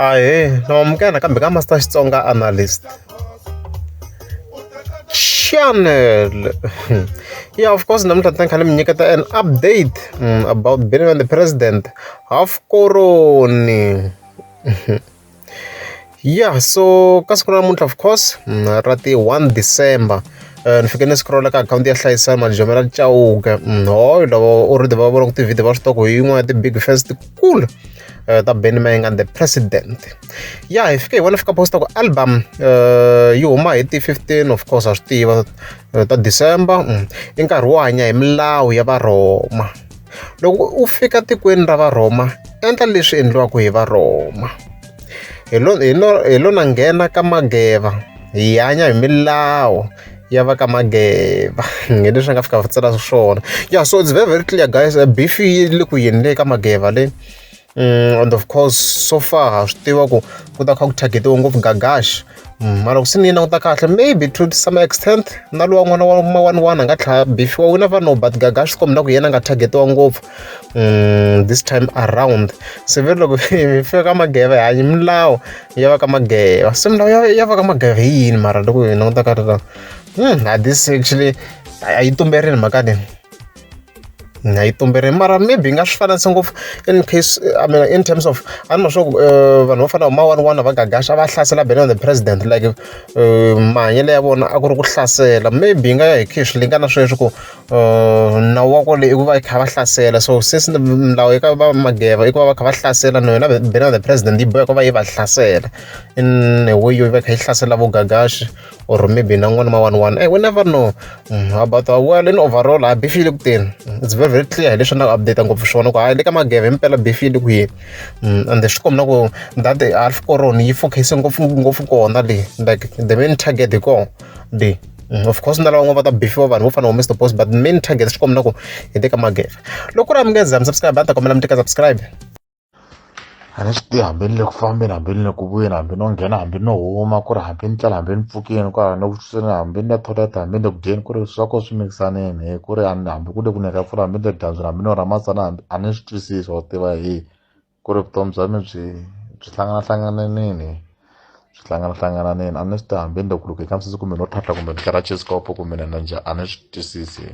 Ahee, namukela kambe ka Master Xitsonga Analyst channel. Yeah, of course, namuntlha ni khale mi nyiketa an update about being on the president of koroni. Yeah, so ka siku ra namuntlha of course ra ti 1 December ni fike ni scrolla ka akhawunti ya hlayisana majome ra Chauke. Hoyo lava already va vona ku tivhidiyo va swi tiva ku hi yin'wana ya ti-big fans tikulu ta Benny Mayengani the president. Yeah, hi fike hi vona fika posta ku album yi huma hi ti 15 of course a swi tiva ta December. I nkarhi wo hanya hi milawu ya varhoma. Loko u fika tikweni ra varhoma endla leswi endliwaka hi varhoma. Hi lona nghena ka Mageva hi hanya hi milawu ya va ka Mageva. Hi leswi nga fika va tsala swona. Yeah, so it's very clear guys, beef yi le ku yini le ka Mageva le. And of course so far ha swi tiva ku ta kha ku targetiwa ngopfu Gagash. Mara ku sini na ku ta kahle maybe to some extent na luwa n'wana wa ma-1 a nga tlhaya beef we never know, but Gagash kombi na ku yena nga targetiwa ngopfu this time around. Se veri loko hi fika ka Mageva hi hanya milawu ya va ka Mageva. Se milawu ya va ka Mageva hi yini mara loko hi languta ka this actually a yi tumberini mhaka leyi. A yi tumberini mara maybe hi nga swi fananisi ngopfu in case I mean in terms of a ni ma sure vanhu vo fana ma-1 va Gagash a va hlasela Benny the president like mahanyelo ya vona a ku ri ku hlasela. Maybe hi nga ya hi khe hi swi linga na sweswo ku nawu wa kole i ku va hi kha va hlasela. So since milawu eka va Mageva i ku va va kha va hlasela na yona Benny the president yi boheka ku va yi va hlasela in a way yo yi va kha yi hlasela vo Gagash or maybe na n'wana ma-1. We never know about well in overall a beef yi le ku teni. It's very clear hi leswi na update ngopfu swona ku hayi le ka Mageva impela beef yi le ku yini. And swi kombi na ku that half koroni yi focus ngopfu kona le, like the main target hi kona le. Of course na lava n'wana va ta beef vanhu vo fana vo Mr Post, but main target swi kombi na ku hi le ka Mageva. Loko ku ri mi nge za mi subscribe a ni ta kombela mi teka subscribe. A ni swi tivi hambi ni le ku fambeni, hambi ni le ku vuyeni, hambi no nghena, hambi no huma, ku ri hambi ni tlela, hambi ni pfukeni, ku ri ni vuxiseni, hambi ni ya toilet, hambi ni le ku dyeni, ku ri swa koho swi mikisaneni. Ku ri hambi ku le ku neka mpfula, hambi ni le dyambyini, hambi no rhamatsana, hambi a ni swi twisisi wa tiva hi ku ri vutomi bya mi byi hlanganahlangananini, byi hlanganahlangananini. A ni swi tivi hambi ni le ku lukeni ka misisi kumbe no tlhantlha kumbe ni kera chesikopo kumbe ni na njhani a ni swi twisisi.